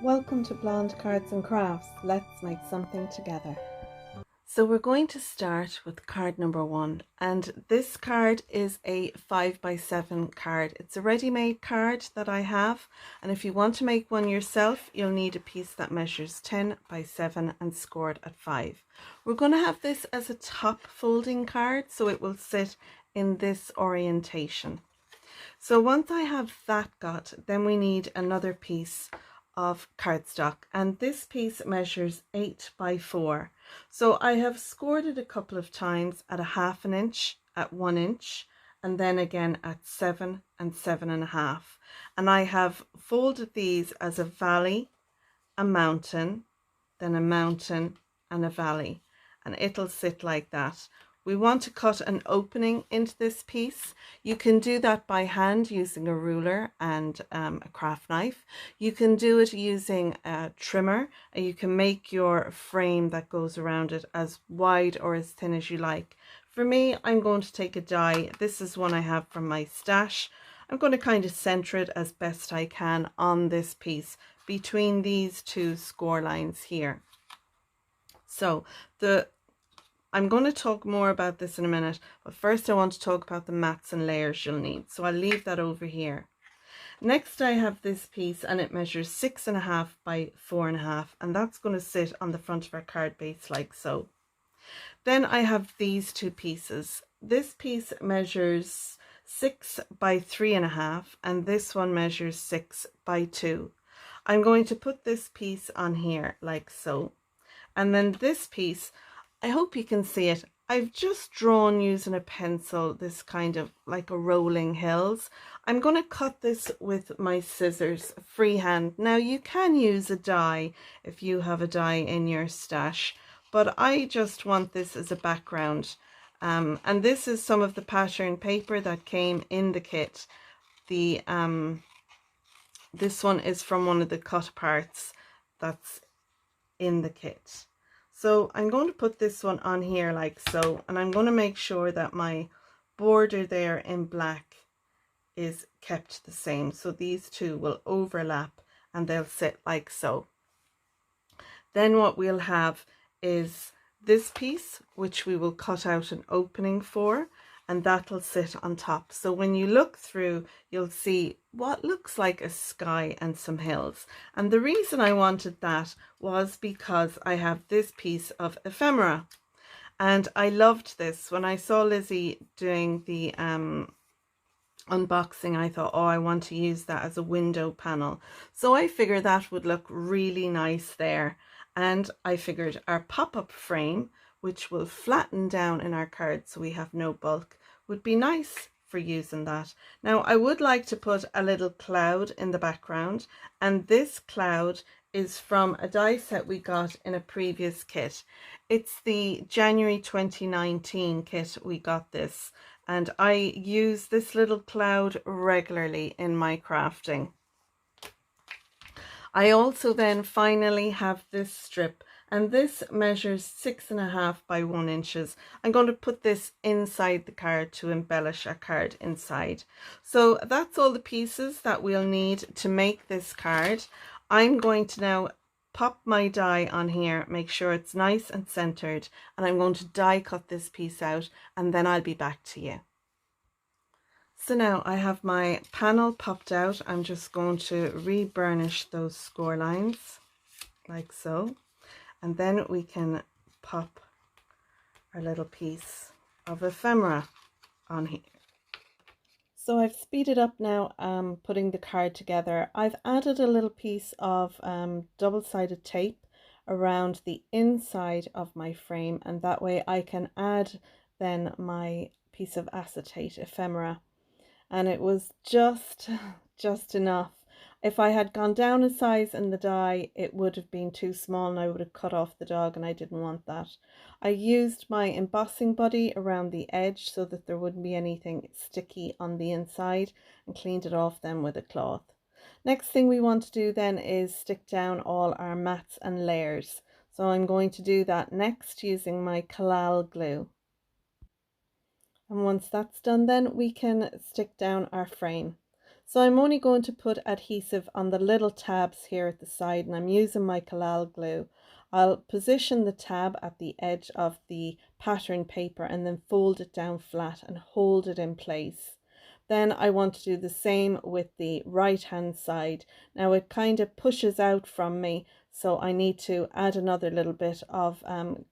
Welcome to Blondecards and Crafts. Let's make something together. So we're going to start with card number 1, and this card is a 5x7 card. It's a ready-made card that I have, and if you want to make one yourself, you'll need a piece that measures 10x7 and scored at 5. We're going to have this as a top folding card, so it will sit in this orientation. So once I have that got, then we need another piece of cardstock, and this piece measures 8x4. So I have scored it a couple of times at 1/2 inch, at 1 inch, and then again at 7 and 7.5. And I have folded these as a valley, a mountain, then a mountain and a valley, and it'll sit like that. We want to cut an opening into this piece. You can do that by hand using a ruler and a craft knife. You can do it using a trimmer, and you can make your frame that goes around it as wide or as thin as you like. For me, I'm going to take a die. This is one I have from my stash. I'm going to kind of center it as best I can on this piece between these two score lines here. So I'm going to talk more about this in a minute, but first I want to talk about the mats and layers you'll need. So I'll leave that over here. Next I have this piece, and it measures 6.5 by 4.5, and that's going to sit on the front of our card base like so. Then I have these two pieces. This piece measures 6 by 3.5, and this one measures 6 by 2. I'm going to put this piece on here like so. And then this piece, I hope you can see it. I've just drawn using a pencil this kind of like a rolling hills. I'm going to cut this with my scissors freehand. Now you can use a die if you have a die in your stash, but I just want this as a background. And this is some of the pattern paper that came in the kit. This one is from one of the cut parts that's in the kit. So I'm going to put this one on here like so, and I'm going to make sure that my border there in black is kept the same. So these two will overlap and they'll sit like so. Then what we'll have is this piece, which we will cut out an opening for, and that'll sit on top. So when you look through, you'll see what looks like a sky and some hills. And the reason I wanted that was because I have this piece of ephemera. And I loved this. When I saw Lizzie doing the unboxing, I thought, oh, I want to use that as a window panel. So I figured that would look really nice there. And I figured our pop-up frame, which will flatten down in our card so we have no bulk, would be nice for using that. Now I would like to put a little cloud in the background, and this cloud is from a die set we got in a previous kit. It's the January 2019 kit we got this, and I use this little cloud regularly in my crafting. I also then finally have this strip, and this measures 6.5 by 1 inches. I'm going to put this inside the card to embellish our card inside. So that's all the pieces that we'll need to make this card. I'm going to now pop my die on here, make sure it's nice and centered, and I'm going to die cut this piece out, and then I'll be back to you. So now I have my panel popped out. I'm just going to re-burnish those score lines like so. And then we can pop our little piece of ephemera on here. So I've speeded up now, putting the card together. I've added a little piece of double-sided tape around the inside of my frame, and that way I can add then my piece of acetate ephemera. And it was just enough. If I had gone down a size in the die, it would have been too small and I would have cut off the dog, and I didn't want that. I used my embossing buddy around the edge so that there wouldn't be anything sticky on the inside, and cleaned it off then with a cloth. Next thing we want to do then is stick down all our mats and layers. So I'm going to do that next using my collal glue. And once that's done, then we can stick down our frame. So I'm only going to put adhesive on the little tabs here at the side, and I'm using my collal glue. I'll position the tab at the edge of the pattern paper and then fold it down flat and hold it in place. Then I want to do the same with the right hand side. Now it kind of pushes out from me, so I need to add another little bit of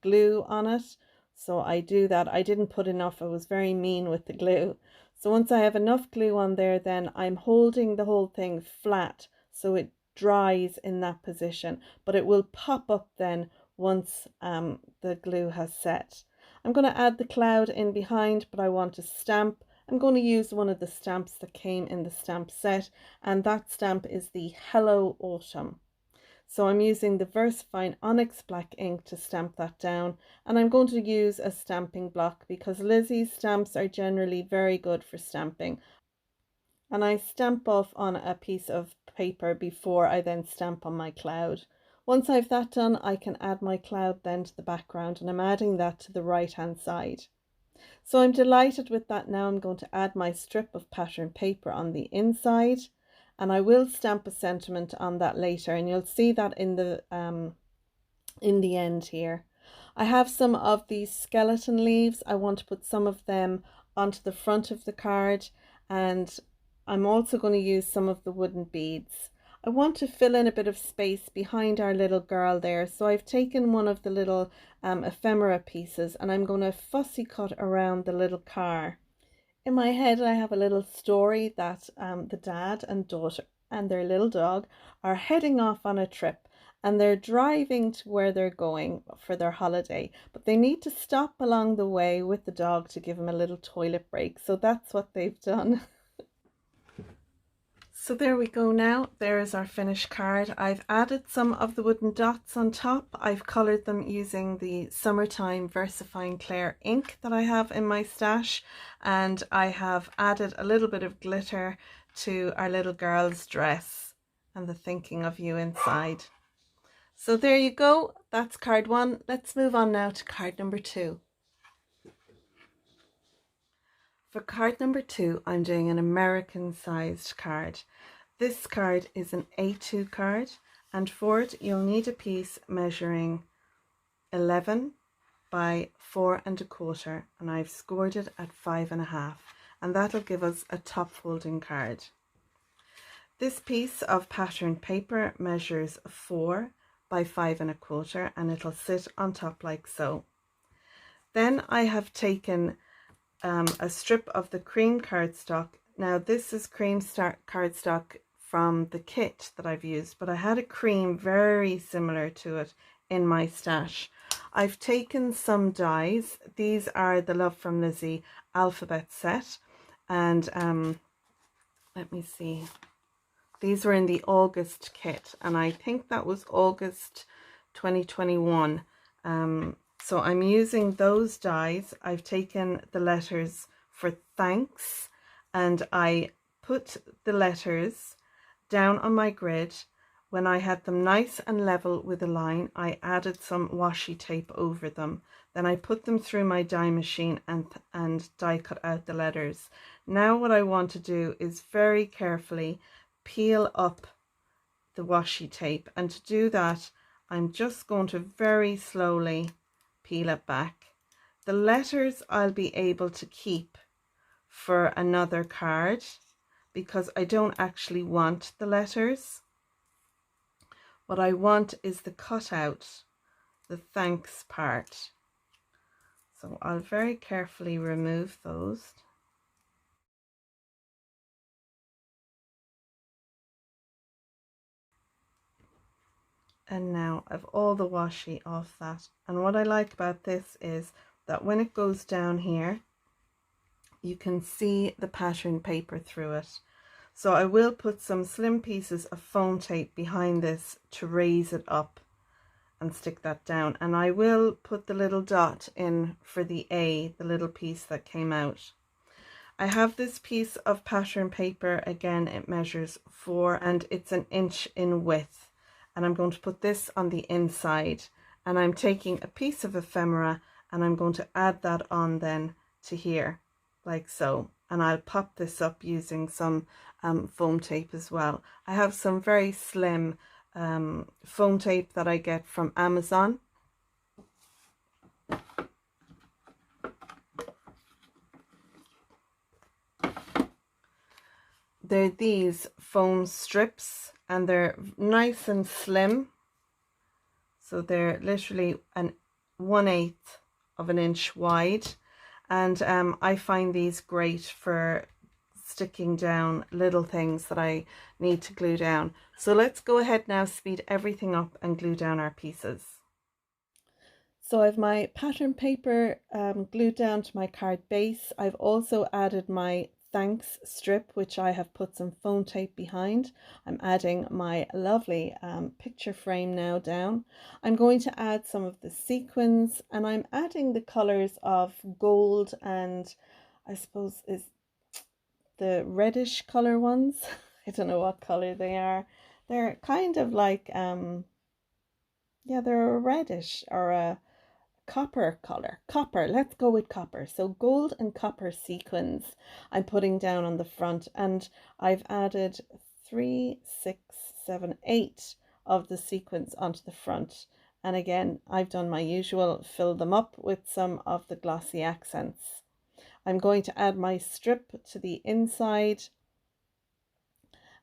glue on it. So I do that. I didn't put enough, I was very mean with the glue. So once I have enough glue on there, then I'm holding the whole thing flat so it dries in that position, but it will pop up then once the glue has set. I'm going to add the cloud in behind, but I want to stamp. I'm going to use one of the stamps that came in the stamp set, and that stamp is the Hello Autumn. So I'm using the VersaFine Onyx Black ink to stamp that down, and I'm going to use a stamping block because Lizi's stamps are generally very good for stamping. And I stamp off on a piece of paper before I then stamp on my cloud. Once I've that done, I can add my cloud then to the background, and I'm adding that to the right hand side. So I'm delighted with that. Now I'm going to add my strip of pattern paper on the inside, and I will stamp a sentiment on that later, and you'll see that in the end here. I have some of these skeleton leaves. I want to put some of them onto the front of the card, and I'm also going to use some of the wooden beads. I want to fill in a bit of space behind our little girl there, so I've taken one of the little ephemera pieces and I'm going to fussy cut around the little car. In my head I have a little story that the dad and daughter and their little dog are heading off on a trip, and they're driving to where they're going for their holiday, but they need to stop along the way with the dog to give him a little toilet break. So that's what they've done. So there we go now. There is our finished card. I've added some of the wooden dots on top. I've coloured them using the Summertime VersaFine Clair ink that I have in my stash, and I have added a little bit of glitter to our little girl's dress and the thinking of you inside. So there you go. That's card 1. Let's move on now to card number 2. For card number 2, I'm doing an American sized card. This card is an A2 card, and for it you'll need a piece measuring 11 by 4 1/4, and I've scored it at 5 1/2, and that'll give us a top folding card. This piece of pattern paper measures 4 by 5 1/4, and it'll sit on top like so. Then I have taken a strip of the cream cardstock. Now this is cream cardstock from the kit that I've used, but I had a cream very similar to it in my stash. I've taken some dies. These are the Love from Lizi alphabet set, and let me see, these were in the August kit, and I think that was August 2021. So I'm using those dies. I've taken the letters for thanks, and I put the letters down on my grid. When I had them nice and level with a line, I added some washi tape over them. Then I put them through my die machine and die cut out the letters. Now what I want to do is very carefully peel up the washi tape, and to do that I'm just going to very slowly peel it back. The letters I'll be able to keep for another card because I don't actually want the letters. What I want is the cutout, the thanks part. So I'll very carefully remove those. And now I've all the washi off that. And what I like about this is that when it goes down here, you can see the pattern paper through it. So I will put some slim pieces of foam tape behind this to raise it up and stick that down. And I will put the little dot in for the A, the little piece that came out. I have this piece of pattern paper. Again, it measures 4 and it's an inch in width. And I'm going to put this on the inside, and I'm taking a piece of ephemera and I'm going to add that on then to here like so. and I'll pop this up using some foam tape as well. I have some very slim foam tape that I get from Amazon. They're these foam strips, and they're nice and slim. So they're literally 1/8 of an inch wide. And I find these great for sticking down little things that I need to glue down. So let's go ahead now, speed everything up and glue down our pieces. So I've my pattern paper glued down to my card base. I've also added my thanks strip, which I have put some foam tape behind. I'm adding my lovely picture frame now down. I'm going to add some of the sequins, and I'm adding the colors of gold and I suppose is the reddish color ones. I don't know what color they are. They're kind of like yeah, they're a reddish or a copper color. Copper, let's go with copper. So gold and copper sequins I'm putting down on the front, and I've added 3, 6, 7, 8 of the sequins onto the front. And again, I've done my usual, fill them up with some of the glossy accents. I'm going to add my strip to the inside,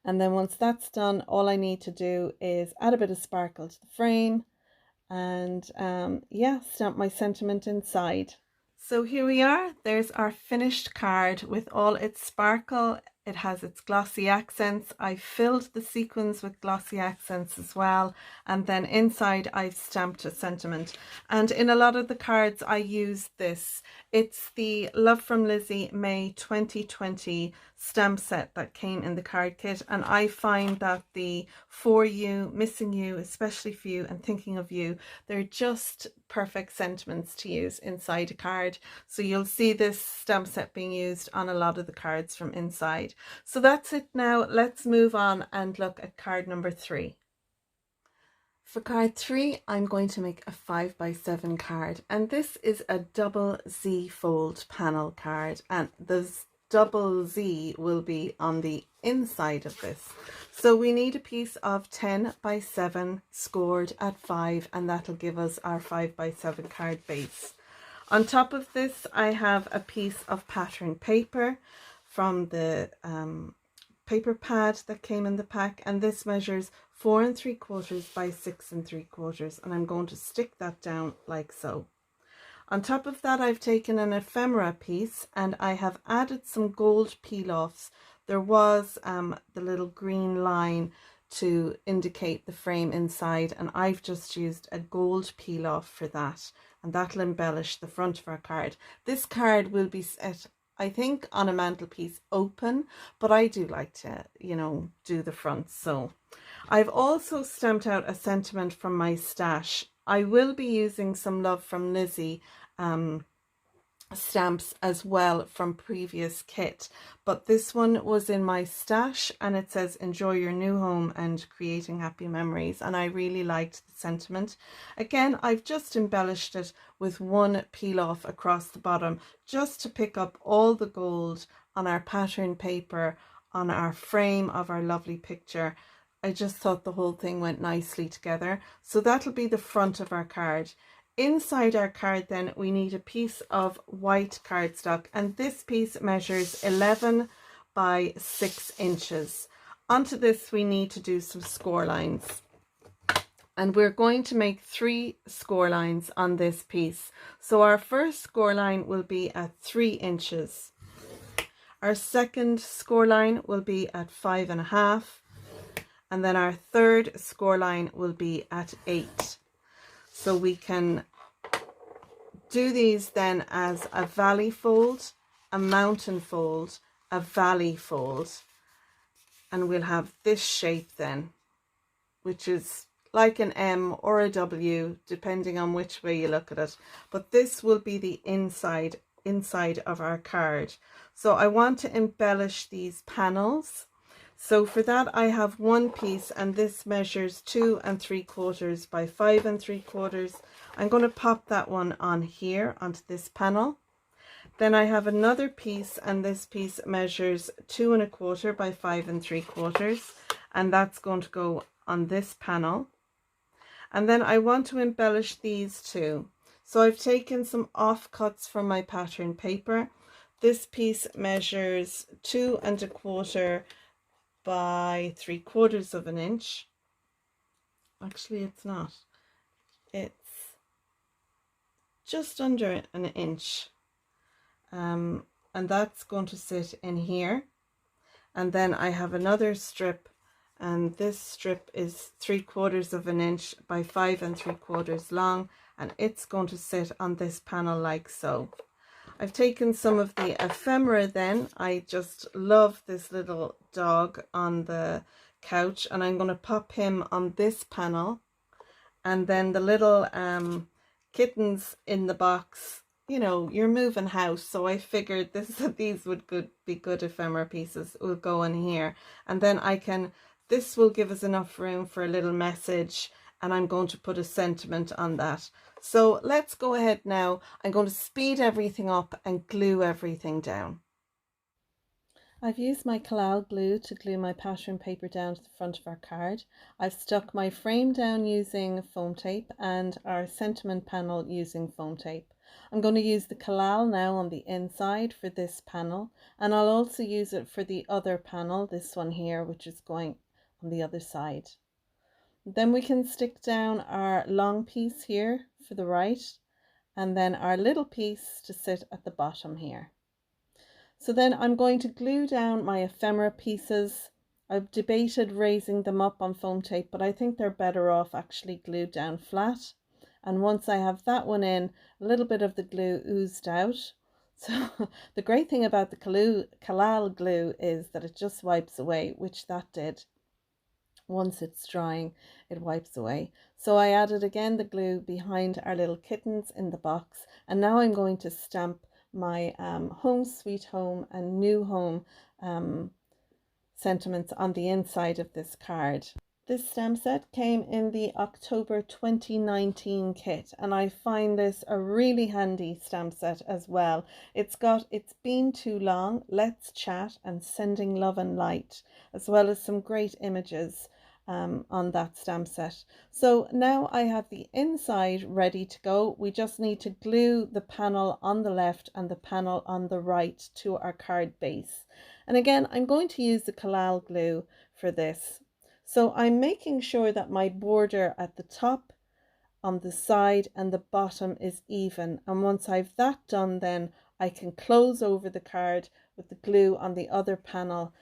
and then once that's done, all I need to do is add a bit of sparkle to the frame and yeah, stamp my sentiment inside. So here we are, there's our finished card with all its sparkle. It has its glossy accents. I filled the sequins with glossy accents as well, and then inside I've stamped a sentiment. And in a lot of the cards I use this. It's the Love from Lizi May 2020 stamp set that came in the card kit, and I find that the For You, Missing You, Especially for You, and Thinking of You, they're just perfect sentiments to use inside a card. So you'll see this stamp set being used on a lot of the cards from inside. So that's it now. Let's move on and look at card number 3. For card 3, I'm going to make a 5x7 card, and this is a double Z fold panel card, and the double Z will be on the inside of this. So we need a piece of 10x7 scored at 5, and that'll give us our 5x7 card base. On top of this, I have a piece of pattern paper from the paper pad that came in the pack, and this measures 4 3/4 by 6 3/4, and I'm going to stick that down like so. On top of that, I've taken an ephemera piece and I have added some gold peel-offs. There was the little green line to indicate the frame inside, and I've just used a gold peel-off for that, and that'll embellish the front of our card. This card will be set, I think, on a mantelpiece open, but I do like to, you know, do the front. So I've also stamped out a sentiment from my stash. I will be using some Love from Lizi stamps as well from previous kit, but this one was in my stash and it says enjoy your new home and creating happy memories, and I really liked the sentiment. Again, I've just embellished it with one peel off across the bottom just to pick up all the gold on our pattern paper, on our frame of our lovely picture. I just thought the whole thing went nicely together. So that'll be the front of our card. Inside our card then we need a piece of white cardstock, and this piece measures 11 by 6 inches. Onto this we need to do some score lines, and we're going to make 3 score lines on this piece. So our first score line will be at 3 inches. Our second score line will be at 5.5. And then our third score line will be at 8. So we can do these then as a valley fold, a mountain fold, a valley fold, and we'll have this shape then, which is like an M or a W, depending on which way you look at it. But this will be the inside of our card. So I want to embellish these panels. So for that I have one piece, and this measures 2 3/4 by 5 3/4. I'm going to pop that one on here onto this panel. Then I have another piece, and this piece measures 2 1/4 by 5 3/4, and that's going to go on this panel. And then I want to embellish these two. So I've taken some offcuts from my pattern paper. This piece measures 2 1/4 by 3/4 of an inch. Actually, it's not. It's just under an inch. And that's going to sit in here. And then I have another strip, and this strip is 3/4 of an inch by 5 3/4 long, and it's going to sit on this panel like so. I've taken some of the ephemera then. I just love this little dog on the couch, and I'm going to pop him on this panel. And then the little kittens in the box, you know, you're moving house, so I figured these would be good ephemera pieces, will go in here. And then this will give us enough room for a little message, and I'm going to put a sentiment on that. So let's go ahead now. I'm going to speed everything up and glue everything down. I've used my collal glue to glue my pattern paper down to the front of our card. I've stuck my frame down using foam tape and our sentiment panel using foam tape. I'm going to use the collal now on the inside for this panel, and I'll also use it for the other panel, this one here, which is going on the other side. Then we can stick down our long piece here for the right, and then our little piece to sit at the bottom here. So then I'm going to glue down my ephemera pieces. I've debated raising them up on foam tape, but I think they're better off actually glued down flat. And once I have that one in, a little bit of the glue oozed out. So the great thing about the collal glue is that it just wipes away, which that did. Once it's drying, it wipes away. So I added again the glue behind our little kittens in the box, and now I'm going to stamp my home sweet home and new home sentiments on the inside of this card. This stamp set came in the October 2019 kit, and I find this a really handy stamp set as well. It's been too long, let's chat, and sending love and light, as well as some great images on that stamp set. So now I have the inside ready to go. We just need to glue the panel on the left and the panel on the right to our card base. And again, I'm going to use the collal glue for this. So I'm making sure that my border at the top, on the side, and the bottom is even. And once I've that done, then I can close over the card with the glue on the other panel.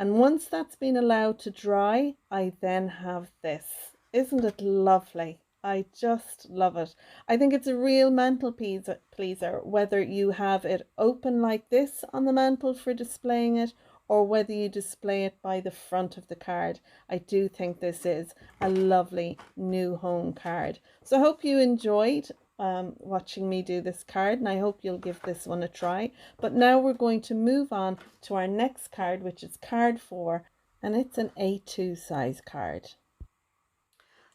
And once that's been allowed to dry, I then have this. Isn't it lovely? I just love it. I think it's a real mantle pleaser, whether you have it open like this on the mantle for displaying it, or whether you display it by the front of the card. I do think this is a lovely new home card. So I hope you enjoyed watching me do this card, and I hope you'll give this one a try. But now we're going to move on to our next card, which is card 4, and it's an A2 size card.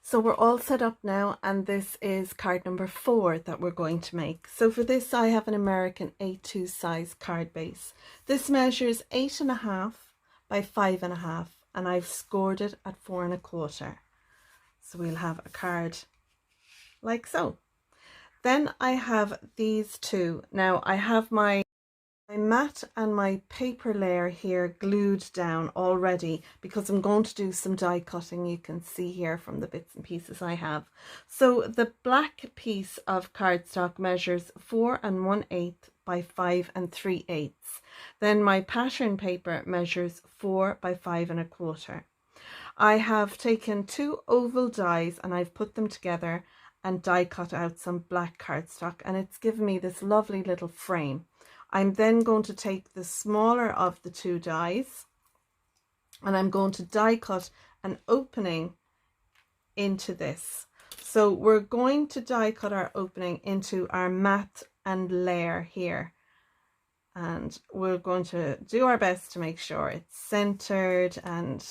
So we're all set up now, and this is card number 4 that we're going to make. So for this, I have an American A2 size card base. This measures 8.5 by 5.5, and I've scored it at 4 1/4. So we'll have a card like so. Then I have these two. Now I have my mat and my paper layer here glued down already, because I'm going to do some die cutting. You can see here from the bits and pieces I have. So the black piece of cardstock measures 4 1/8 by 5 3/8. Then my pattern paper measures 4 by 5 1/4. I have taken 2 oval dies and I've put them together and die cut out some black cardstock, and it's given me this lovely little frame. I'm then going to take the smaller of the 2 dies, and I'm going to die cut an opening into this. So we're going to die cut our opening into our mat and layer here, and we're going to do our best to make sure it's centered and,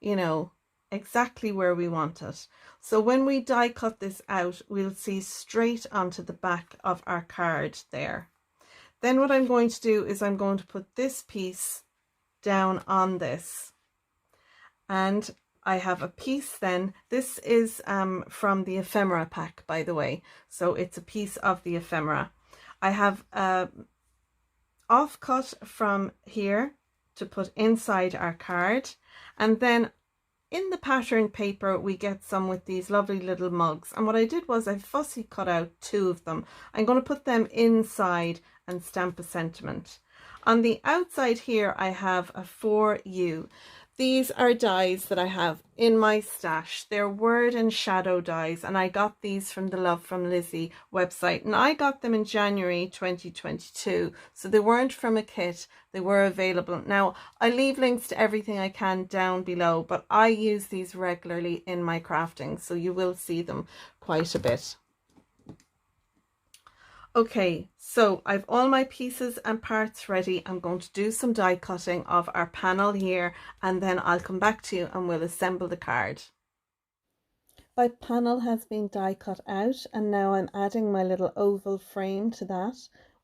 you know, exactly where we want it. So when we die cut this out, we'll see straight onto the back of our card there. Then what I'm going to do is I'm going to put this piece down on this, and I have a piece then. This is from the ephemera pack, by the way, so it's a piece of the ephemera. I have a offcut from here to put inside our card, and then in the pattern paper we get some with these lovely little mugs, and what I did was I fussy cut out 2 of them. I'm going to put them inside and stamp a sentiment. On the outside here I have a For You. These are dies that I have in my stash. They're word and shadow dies, and I got these from the Love from Lizi website, and I got them in January 2022, so they weren't from a kit, they were available. Now I leave links to everything I can down below, but I use these regularly in my crafting, so you will see them quite a bit. Okay, so I've all my pieces and parts ready. I'm going to do some die cutting of our panel here, and then I'll come back to you and we'll assemble the card. My panel has been die cut out, and now I'm adding my little oval frame to that.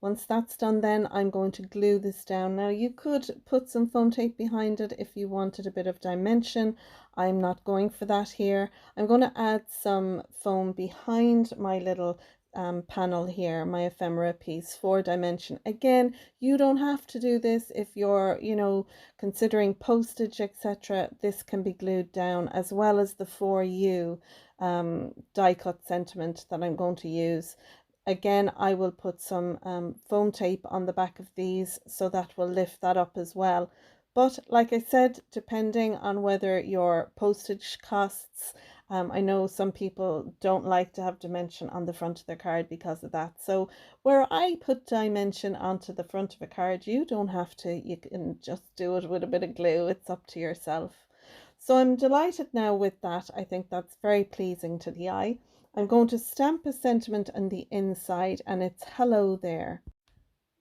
Once that's done, then I'm going to glue this down. Now you could put some foam tape behind it if you wanted a bit of dimension. I'm not going for that here. I'm going to add some foam behind my little panel here, my ephemera piece, for dimension. Again, you don't have to do this if you're, you know, considering postage, etc. This can be glued down, as well as the For You die cut sentiment that I'm going to use. Again, I will put some foam tape on the back of these, so that will lift that up as well. But like I said, depending on whether your postage costs, I know some people don't like to have dimension on the front of their card because of that. So where I put dimension onto the front of a card, you don't have to. You can just do it with a bit of glue. It's up to yourself. So I'm delighted now with that. I think that's very pleasing to the eye. I'm going to stamp a sentiment on the inside, and it's hello there.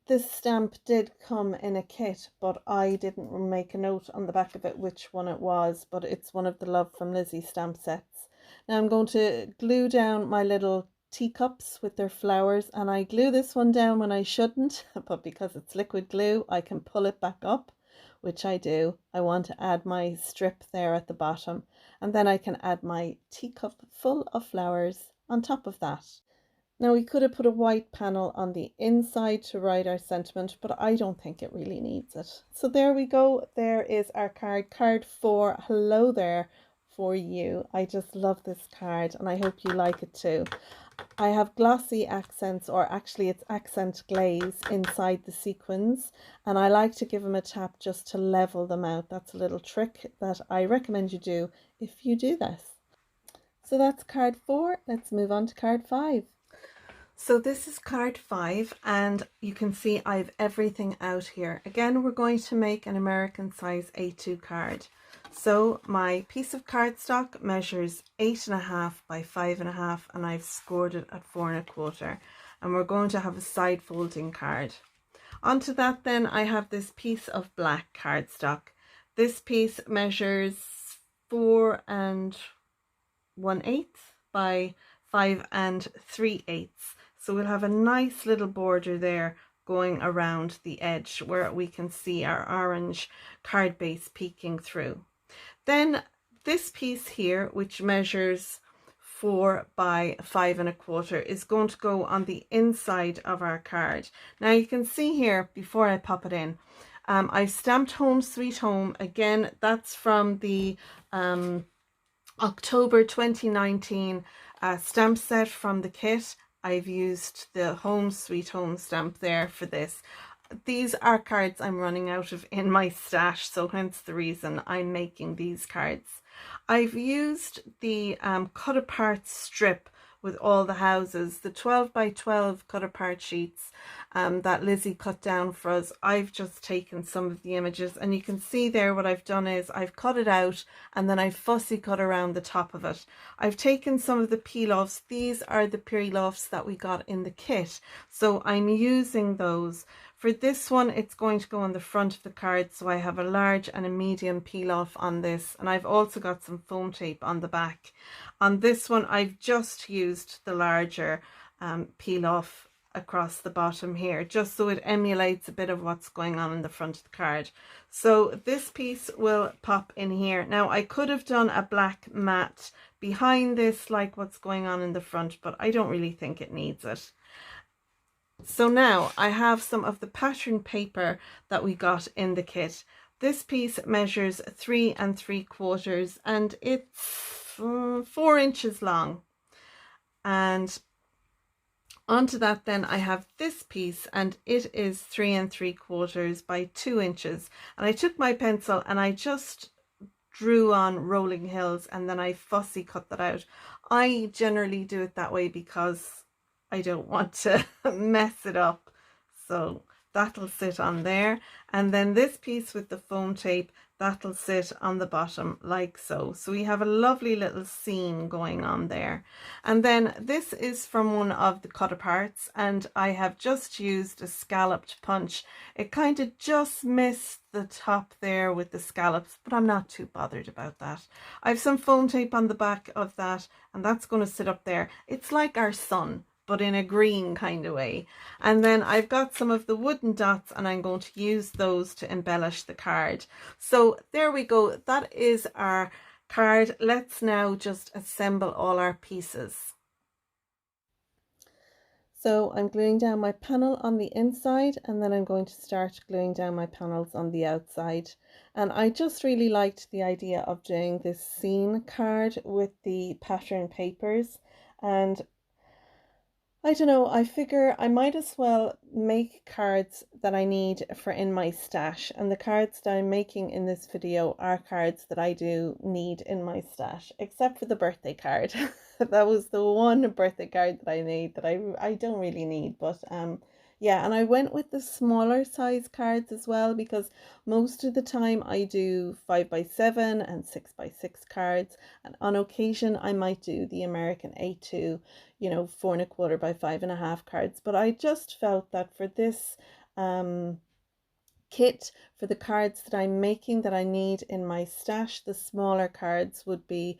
This stamp did come in a kit, but I didn't make a note on the back of it which one it was, but it's one of the Love from Lizi stamp sets. Now I'm going to glue down my little teacups with their flowers, and I glue this one down when I shouldn't, but because it's liquid glue I can pull it back up, which I do. I want to add my strip there at the bottom, and then I can add my teacup full of flowers on top of that. Now we could have put a white panel on the inside to write our sentiment, but I don't think it really needs it. So there we go. There is our card, card 4, hello there, For You. I just love this card, and I hope you like it too. I have glossy accents, or actually it's accent glaze inside the sequins, and I like to give them a tap just to level them out. That's a little trick that I recommend you do if you do this. So that's card 4. Let's move on to card 5. So this is card 5, and you can see I have everything out here. Again, we're going to make an American size A2 card. So my piece of cardstock measures 8.5 by 5.5, and I've scored it at 4.25. And we're going to have a side folding card. Onto that then I have this piece of black cardstock. This piece measures 4 1/8 by 5 3/8. So we'll have a nice little border there going around the edge where we can see our orange card base peeking through. Then this piece here, which measures 4 by 5.25, is going to go on the inside of our card. Now you can see here, before I pop it in, I've stamped Home Sweet Home. Again, that's from the October 2019 stamp set from the kit. I've used the Home Sweet Home stamp there for this. These are cards I'm running out of in my stash, so hence the reason I'm making these cards. I've used the cut apart strip with all the houses, the 12 by 12 cut apart sheets that Lizi cut down for us. I've just taken some of the images, and you can see there what I've done is I've cut it out and then I've fussy cut around the top of it. I've taken some of the peel-offs. These are the peel-offs that we got in the kit, so I'm using those. For this one, it's going to go on the front of the card, so I have a large and a medium peel off on this, and I've also got some foam tape on the back. On this one, I've just used the larger peel off across the bottom here, just so it emulates a bit of what's going on in the front of the card. So this piece will pop in here. Now I could have done a black mat behind this like what's going on in the front, but I don't really think it needs it. So now I have some of the pattern paper that we got in the kit. This piece measures 3 3/4 and it's 4 inches long. And onto that then I have this piece and it is 3 3/4 by 2 inches. And I took my pencil and I just drew on rolling hills and then I fussy cut that out. I generally do it that way because I don't want to mess it up. So that'll sit on there. And then this piece with the foam tape, that'll sit on the bottom like so. So we have a lovely little seam going on there. And then this is from one of the cut aparts and I have just used a scalloped punch. It kind of just missed the top there with the scallops, but I'm not too bothered about that. I have some foam tape on the back of that and that's going to sit up there. It's like our sun, but in a green kind of way. And then I've got some of the wooden dots and I'm going to use those to embellish the card. So there we go. That is our card. Let's now just assemble all our pieces. So I'm gluing down my panel on the inside and then I'm going to start gluing down my panels on the outside. And I just really liked the idea of doing this scene card with the pattern papers. And I don't know, I figure I might as well make cards that I need for in my stash, and the cards that I'm making in this video are cards that I do need in my stash, except for the birthday card. That was the one birthday card that I made that I don't really need, but yeah, and I went with the smaller size cards as well because most of the time I do 5x7 and 6x6 cards, and on occasion I might do the American A2, you know, 4 1/4 by 5.5 cards. But I just felt that for this kit, for the cards that I'm making that I need in my stash, the smaller cards would be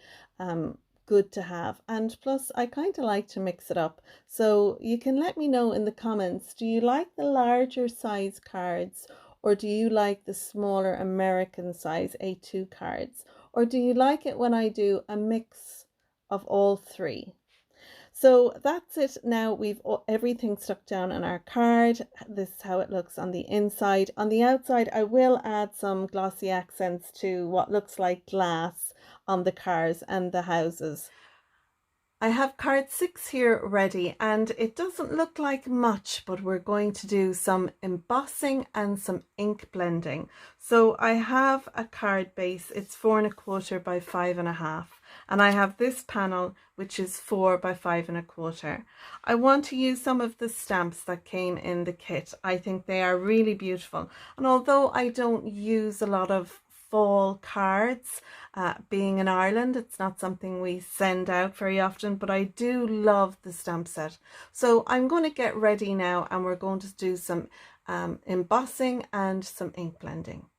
good to have. And plus I kind of like to mix it up, so you can let me know in the comments, do you like the larger size cards or do you like the smaller American size A2 cards, or do you like it when I do a mix of all three? So that's it. Now we've everything stuck down on our card. This is how it looks on the inside. On the outside I will add some glossy accents to what looks like glass on the cars and the houses. I have card 6 here ready and it doesn't look like much, but we're going to do some embossing and some ink blending. So I have a card base, it's 4 1/4 by 5.5, and I have this panel which is 4 by 5 1/4. I want to use some of the stamps that came in the kit. I think they are really beautiful, and although I don't use a lot of fall cards, being in Ireland, it's not something we send out very often, but I do love the stamp set. So I'm going to get ready now and we're going to do some embossing and some ink blending.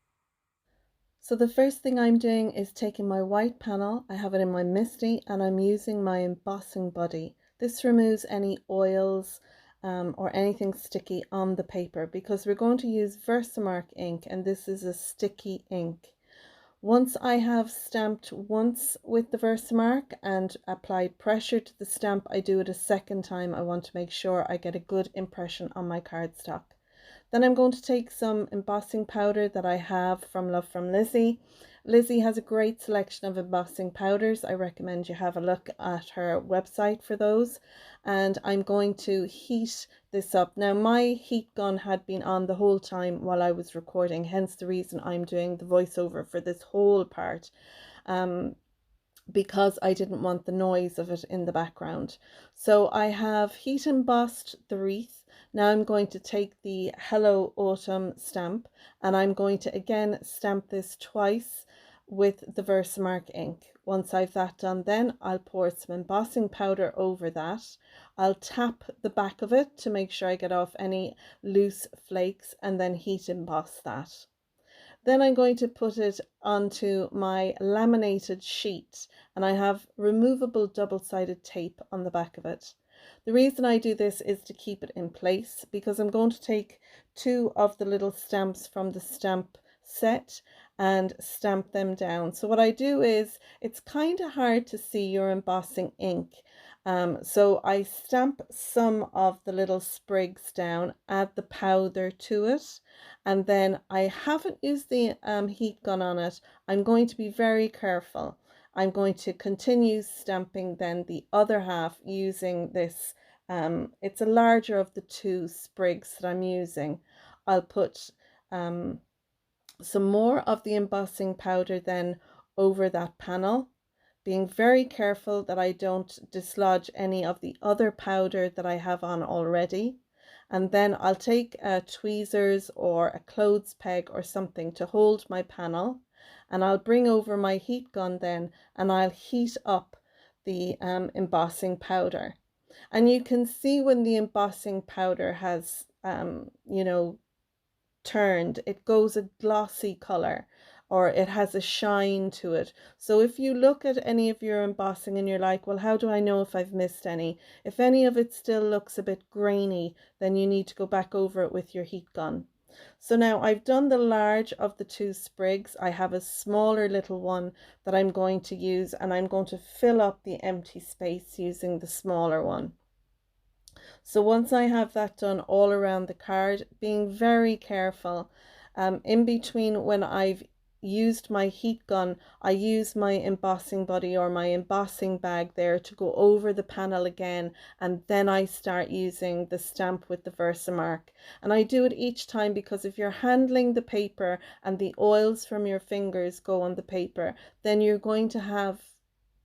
So the first thing I'm doing is taking my white panel, I have it in my Misty, and I'm using my embossing buddy. This removes any oils or anything sticky on the paper because we're going to use Versamark ink and this is a sticky ink. Once I have stamped once with the Versamark and applied pressure to the stamp, I do it a second time. I want to make sure I get a good impression on my cardstock. Then I'm going to take some embossing powder that I have from Love from Lizi. Lizi has a great selection of embossing powders. I recommend you have a look at her website for those. And I'm going to heat this up. Now my heat gun had been on the whole time while I was recording, hence the reason I'm doing the voiceover for this whole part. Because I didn't want the noise of it in the background. So I have heat embossed the wreath. Now I'm going to take the Hello Autumn stamp and I'm going to again stamp this twice with the Versamark ink. Once I've that done, then I'll pour some embossing powder over that. I'll tap the back of it to make sure I get off any loose flakes and then heat emboss that. Then I'm going to put it onto my laminated sheet and I have removable double-sided tape on the back of it. The reason I do this is to keep it in place, because I'm going to take 2 of the little stamps from the stamp set and stamp them down. So what I do is, it's kind of hard to see your embossing ink. So I stamp some of the little sprigs down, add the powder to it, and then I haven't used the heat gun on it. I'm going to be very careful. I'm going to continue stamping then the other half using this. It's a larger of the 2 sprigs that I'm using. I'll put some more of the embossing powder then over that panel, being very careful that I don't dislodge any of the other powder that I have on already. And then I'll take tweezers or a clothes peg or something to hold my panel, and I'll bring over my heat gun then, and I'll heat up the embossing powder. And you can see when the embossing powder has you know, turned, it goes a glossy color, or it has a shine to it. So if you look at any of your embossing and you're like, well, how do I know if I've missed any? If any of it still looks a bit grainy, then you need to go back over it with your heat gun. So now I've done the large of the 2 sprigs. I have a smaller little one that I'm going to use, and I'm going to fill up the empty space using the smaller one. So once I have that done all around the card, being very careful, in between when I've used my heat gun, I use my embossing buddy or my embossing bag there to go over the panel again, and then I start using the stamp with the Versamark. And I do it each time, because if you're handling the paper and the oils from your fingers go on the paper, then you're going to have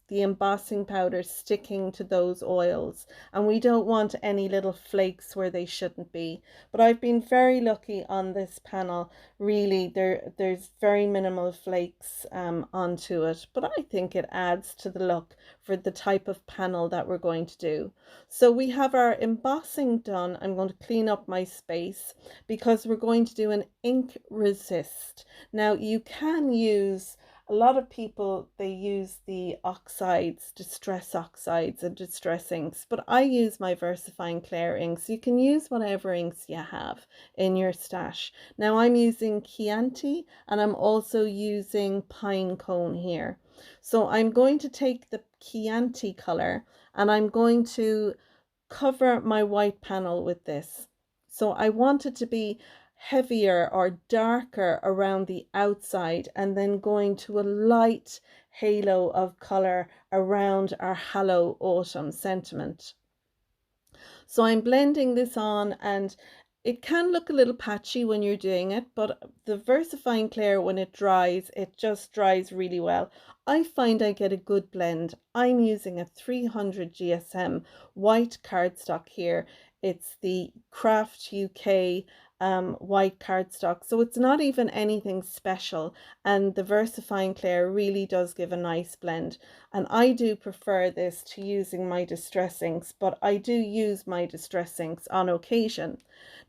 the embossing powder sticking to those oils, and we don't want any little flakes where they shouldn't be. But I've been very lucky on this panel. Really, there's very minimal flakes onto it, but I think it adds to the look for the type of panel that we're going to do. So we have our embossing done. I'm going to clean up my space because we're going to do an ink resist. Now you can use, a lot of people, they use the oxides, distress oxides and distress inks, but I use my VersaFine Clair inks. You can use whatever inks you have in your stash. Now I'm using Chianti, and I'm also using Pine Cone here. So I'm going to take the Chianti color, and I'm going to cover my white panel with this. So I want it to be heavier or darker around the outside, and then going to a light halo of color around our Hallow Autumn sentiment. So I'm blending this on, and it can look a little patchy when you're doing it, but the VersaFine Clair, when it dries, it just dries really well. I find I get a good blend. I'm using a 300 GSM white cardstock here. It's the Craft UK white cardstock, so it's not even anything special, and the VersaFine Clair really does give a nice blend. And I do prefer this to using my distress inks, but I do use my distress inks on occasion.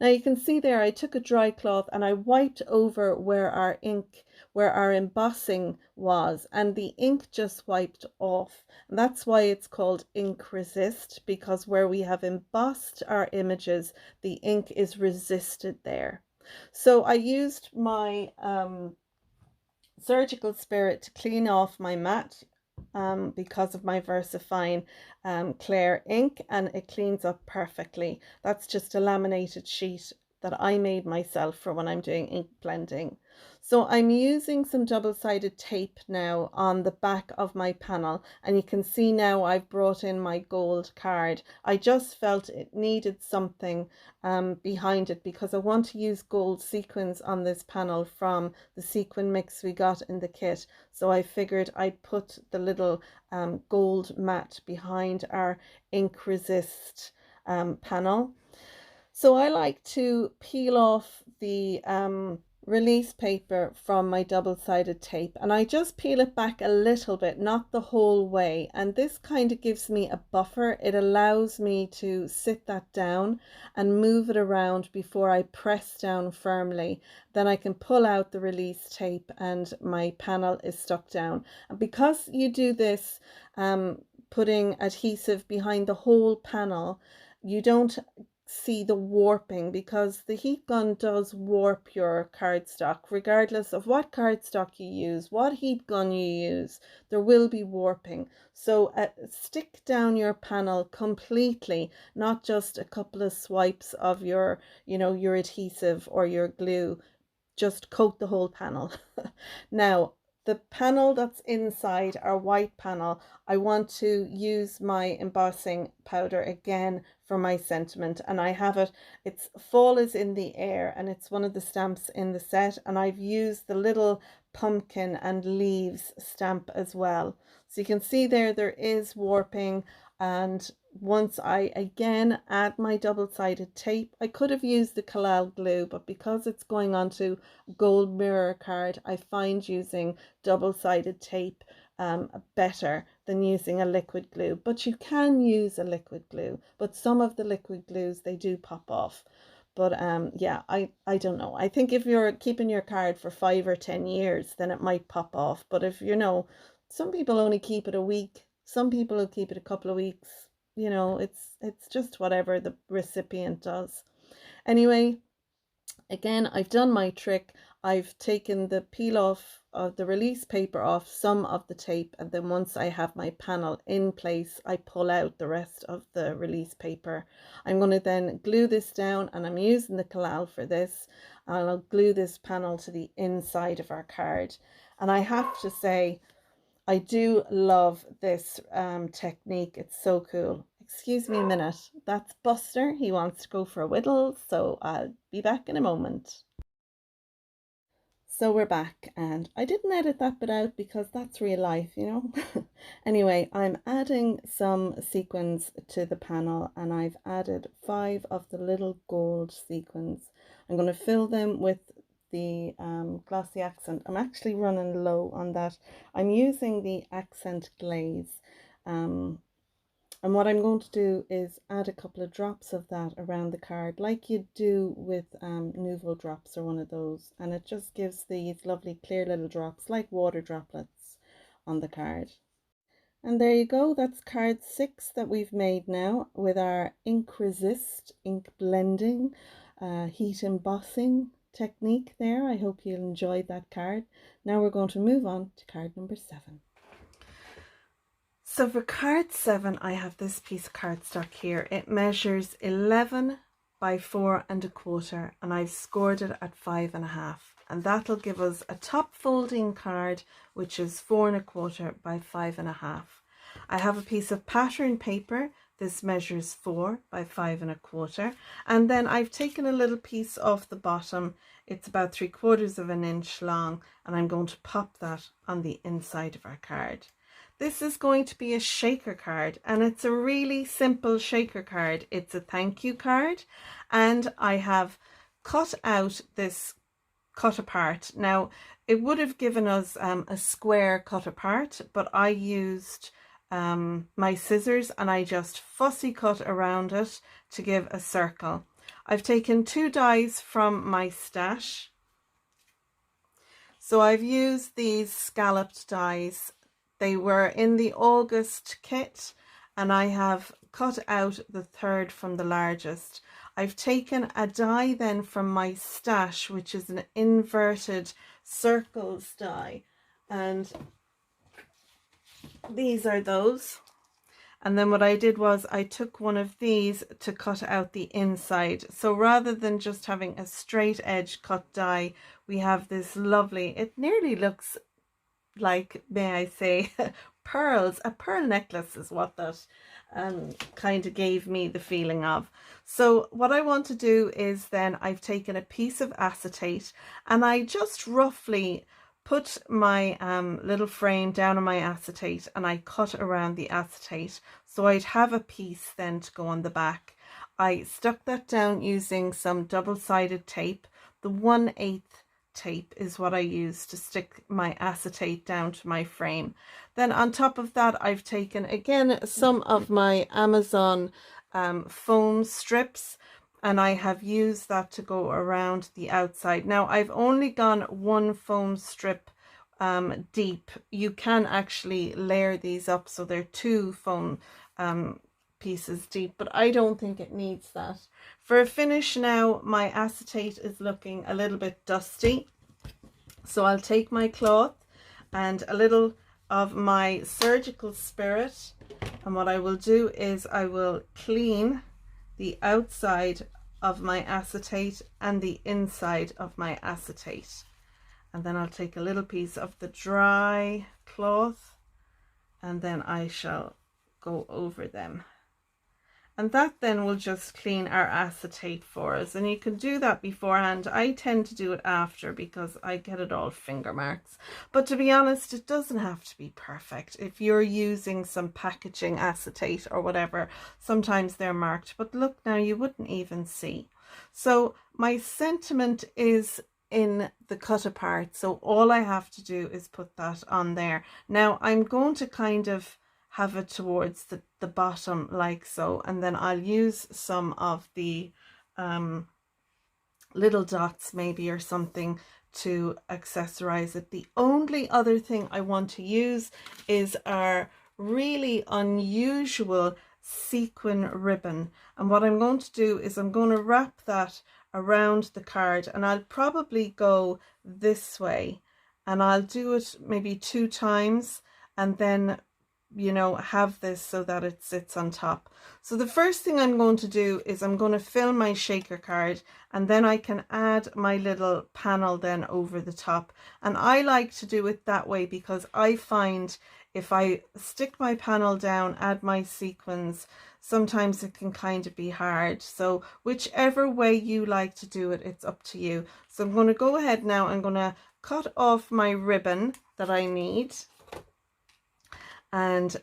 Now you can see there I took a dry cloth and I wiped over where our ink, where our embossing was, and the ink just wiped off. And that's why it's called ink resist, because where we have embossed our images, the ink is resisted there. So I used my Surgical Spirit to clean off my mat because of my VersaFine Clair ink, and it cleans up perfectly. That's just a laminated sheet that I made myself for when I'm doing ink blending. So I'm using some double-sided tape now on the back of my panel, and you can see now I've brought in my gold card. I just felt it needed something behind it, because I want to use gold sequins on this panel from the sequin mix we got in the kit. So I figured I'd put the little gold mat behind our ink resist panel. So I like to peel off the release paper from my double-sided tape, and I just peel it back a little bit, not the whole way, and this kind of gives me a buffer. It allows me to sit that down and move it around before I press down firmly. Then I can pull out the release tape and my panel is stuck down. And because you do this putting adhesive behind the whole panel, you don't see the warping, because the heat gun does warp your cardstock regardless of what cardstock you use, what heat gun you use. There will be warping. So stick down your panel completely, not just a couple of swipes of your, you know, your adhesive or your glue. Just coat the whole panel. Now, the panel that's inside, our white panel, I want to use my embossing powder again for my sentiment, and I have it, it's Fall is in the Air, and it's one of the stamps in the set, and I've used the little pumpkin and leaves stamp as well. So you can see there is warping, and once I again add my double-sided tape, I could have used the collal glue, but because it's going onto gold mirror card, I find using double-sided tape better than using a liquid glue. But you can use a liquid glue, but some of the liquid glues, they do pop off. But yeah, I don't know. I think if you're keeping your card for 5 or 10 years, then it might pop off. But if, you know, some people only keep it a week, some people will keep it a couple of weeks. You know, it's just whatever the recipient does. Anyway, again, I've done my trick. I've taken the peel off of the release paper off some of the tape, and then once I have my panel in place, I pull out the rest of the release paper. I'm going to then glue this down, and I'm using the collal for this, and I'll glue this panel to the inside of our card. And I have to say, I do love this technique. It's so cool. Excuse me a minute. That's Buster. He wants to go for a whittle, so I'll be back in a moment. So we're back, and I didn't edit that bit out because that's real life, you know. Anyway, I'm adding some sequins to the panel, and I've added 5 of the little gold sequins. I'm going to fill them with the glossy accent. I'm actually running low on that. I'm using the accent glaze, and what I'm going to do is add a couple of drops of that around the card, like you do with Nouveau drops or one of those, and it just gives these lovely clear little drops like water droplets on the card. And there you go, that's card 6 that we've made now with our ink resist, ink blending, heat embossing technique there. I hope you enjoyed that card. Now we're going to move on to card number 7. So for card 7, I have this piece of cardstock here. It measures 11 by 4¼ and I've scored it at 5½, and that'll give us a top folding card which is 4¼ by 5½. I have a piece of pattern paper. This measures 4 by 5¼ and then I've taken a little piece off the bottom. It's about 3/4 inch long, and I'm going to pop that on the inside of our card. This is going to be a shaker card, and it's a really simple shaker card. It's a thank you card, and I have cut out this cut apart. Now, it would have given us a square cut apart, but I used my scissors and I just fussy cut around it to give a circle. I've taken 2 dies from my stash. So I've used these scalloped dies. They were in the August kit, and I have cut out the 3rd from the largest. I've taken a die then from my stash, which is an inverted circles die, and these are those. And then what I did was I took one of these to cut out the inside. So rather than just having a straight edge cut die, we have this lovely, it nearly looks like, may I say, pearls. A pearl necklace is what that kind of gave me the feeling of. So what I want to do is then I've taken a piece of acetate and I just roughly put my little frame down on my acetate and I cut around the acetate so I'd have a piece then to go on the back. I stuck that down using some double-sided tape. The 1/8 tape is what I use to stick my acetate down to my frame. Then on top of that, I've taken again some of my Amazon foam strips, and I have used that to go around the outside. Now I've only gone 1 foam strip deep. You can actually layer these up, so they're 2 foam pieces deep, but I don't think it needs that. For a finish now, my acetate is looking a little bit dusty. So I'll take my cloth and a little of my surgical spirit, and what I will do is I will clean the outside of my acetate and the inside of my acetate. And then I'll take a little piece of the dry cloth and then I shall go over them. And that then will just clean our acetate for us. And you can do that beforehand. I tend to do it after because I get it all finger marks. But to be honest, it doesn't have to be perfect. If you're using some packaging acetate or whatever, sometimes they're marked. But look now, you wouldn't even see. So my sentiment is in the cut apart. So all I have to do is put that on there. Now I'm going to kind of have it towards the bottom like so, and then I'll use some of the little dots maybe or something to accessorize it. The only other thing I want to use is our really unusual sequin ribbon, and what I'm going to do is I'm going to wrap that around the card, and I'll probably go this way and I'll do it maybe 2 times and then, you know, have this so that it sits on top. So the first thing I'm going to do is I'm going to fill my shaker card, and then I can add my little panel then over the top. And I like to do it that way because I find if I stick my panel down, add my sequins, sometimes it can kind of be hard. So whichever way you like to do it, it's up to you. So I'm going to go ahead now, I'm going to cut off my ribbon that I need. And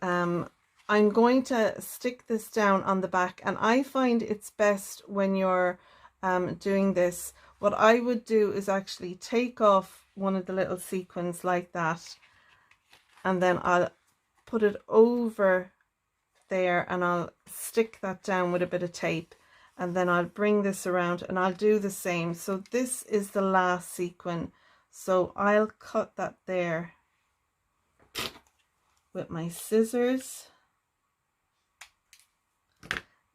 I'm going to stick this down on the back, and I find it's best when you're doing this. What I would do is actually take off one of the little sequins like that, and then I'll put it over there and I'll stick that down with a bit of tape, and then I'll bring this around and I'll do the same. So this is the last sequin, so I'll cut that there with my scissors.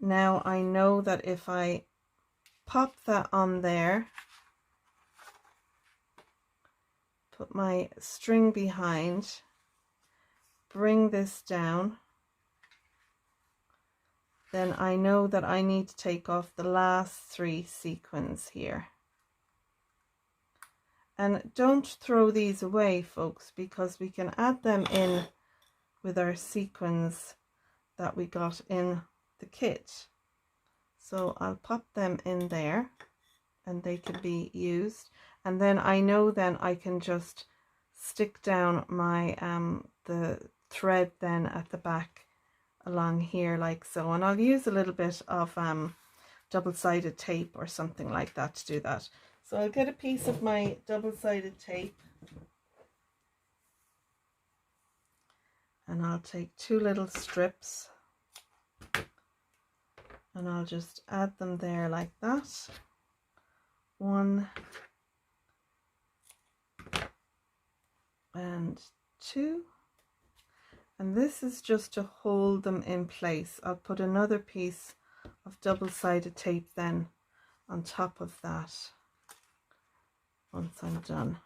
Now I know that if I pop that on there, put my string behind, bring this down, then I know that I need to take off the last 3 sequins here. And don't throw these away, folks, because we can add them in with our sequins that we got in the kit. So I'll pop them in there and they can be used, and then I know then I can just stick down my the thread then at the back along here like so, and I'll use a little bit of double-sided tape or something like that to do that. So I'll get a piece of my double-sided tape and I'll take 2 little strips and I'll just add them there like that. 1 and 2, and this is just to hold them in place. I'll put another piece of double-sided tape then on top of that once I'm done.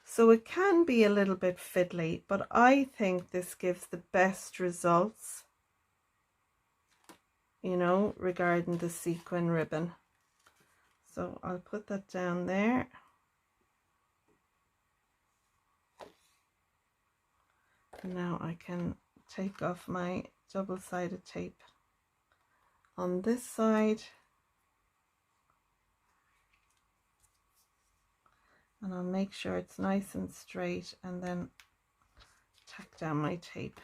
So it can be a little bit fiddly, but I think this gives the best results, you know, regarding the sequin ribbon. So I'll put that down there. And now I can take off my double-sided tape on this side. And I'll make sure it's nice and straight and then tack down my tape.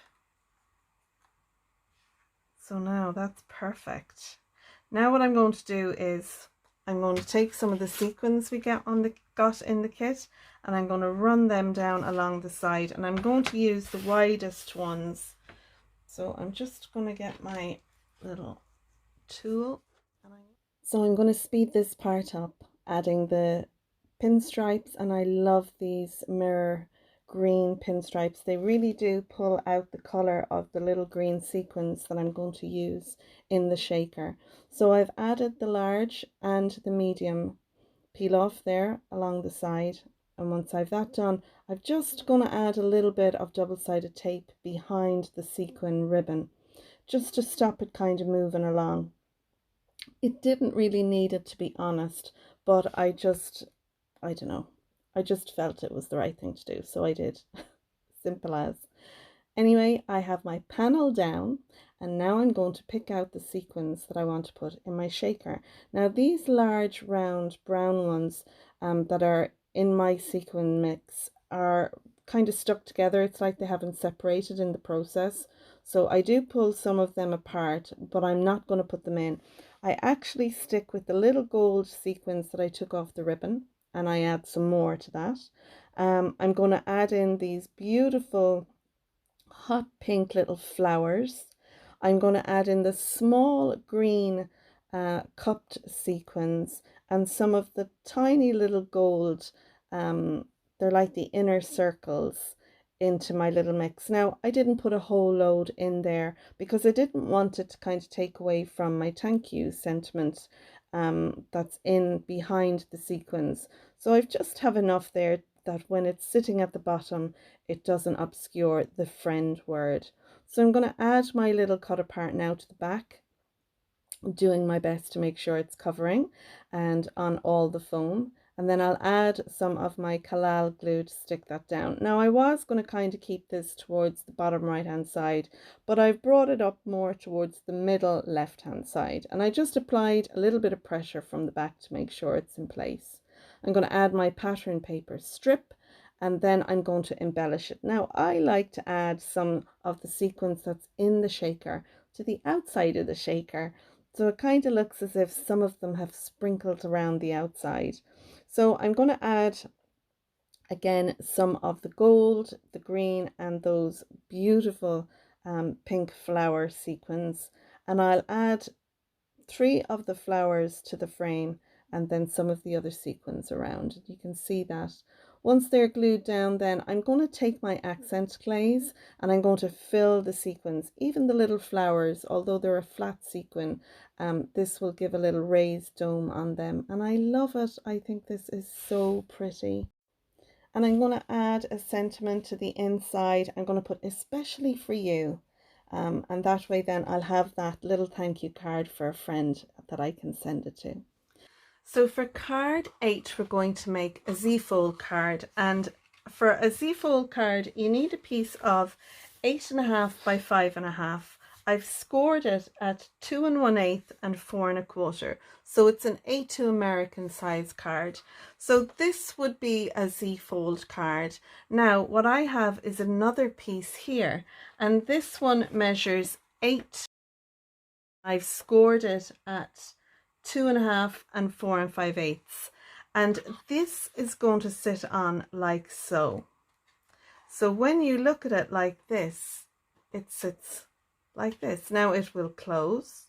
So now that's perfect. Now what I'm going to do is I'm going to take some of the sequins we got in the kit, and I'm going to run them down along the side, and I'm going to use the widest ones. So I'm just going to get my little tool. So I'm going to speed this part up, adding the pinstripes, and I love these mirror green pinstripes. They really do pull out the color of the little green sequins that I'm going to use in the shaker. So I've added the large and the medium peel off there along the side, and once I've that done, I'm just going to add a little bit of double-sided tape behind the sequin ribbon just to stop it kind of moving along. It didn't really need it, to be honest, but I don't know, I just felt it was the right thing to do, so I did. Simple as. Anyway, I have my panel down, and now I'm going to pick out the sequins that I want to put in my shaker. Now these large round brown ones that are in my sequin mix are kind of stuck together. It's like they haven't separated in the process. So I do pull some of them apart, but I'm not going to put them in. I actually stick with the little gold sequins that I took off the ribbon, and I add some more to that. I'm going to add in these beautiful hot pink little flowers. I'm going to add in the small green cupped sequins and some of the tiny little gold, they're like the inner circles, into my little mix. Now I didn't put a whole load in there because I didn't want it to kind of take away from my thank you sentiment that's in behind the sequins. So I've just have enough there that when it's sitting at the bottom, it doesn't obscure the friend word. So I'm going to add my little cut apart now to the back, doing my best to make sure it's covering and on all the foam. And then I'll add some of my Kalal glue to stick that down. Now I was going to kind of keep this towards the bottom right hand side, but I've brought it up more towards the middle left hand side, and I just applied a little bit of pressure from the back to make sure it's in place. I'm going to add my pattern paper strip, and then I'm going to embellish it. Now I like to add some of the sequins that's in the shaker to the outside of the shaker, so it kind of looks as if some of them have sprinkled around the outside. So I'm going to add again some of the gold, the green, and those beautiful pink flower sequins, and I'll add 3 of the flowers to the frame and then some of the other sequins around. You can see that. Once they're glued down, then I'm going to take my accent glaze and I'm going to fill the sequins, even the little flowers, although they're a flat sequin. This will give a little raised dome on them, and I love it. I think this is so pretty. And I'm going to add a sentiment to the inside. I'm going to put especially for you. And that way then I'll have that little thank you card for a friend that I can send it to. So for card 8, we're going to make a Z-fold card, and for a Z-fold card you need a piece of 8.5 by 5.5. I've scored it at 2 1/8 and 4 1/4, so it's an A2 American size card. So this would be a Z-fold card. Now what I have is another piece here, and this one measures 8. I've scored it at 2.5 and 4 5/8, and this is going to sit on like so. So when you look at it like this, it sits like this. Now it will close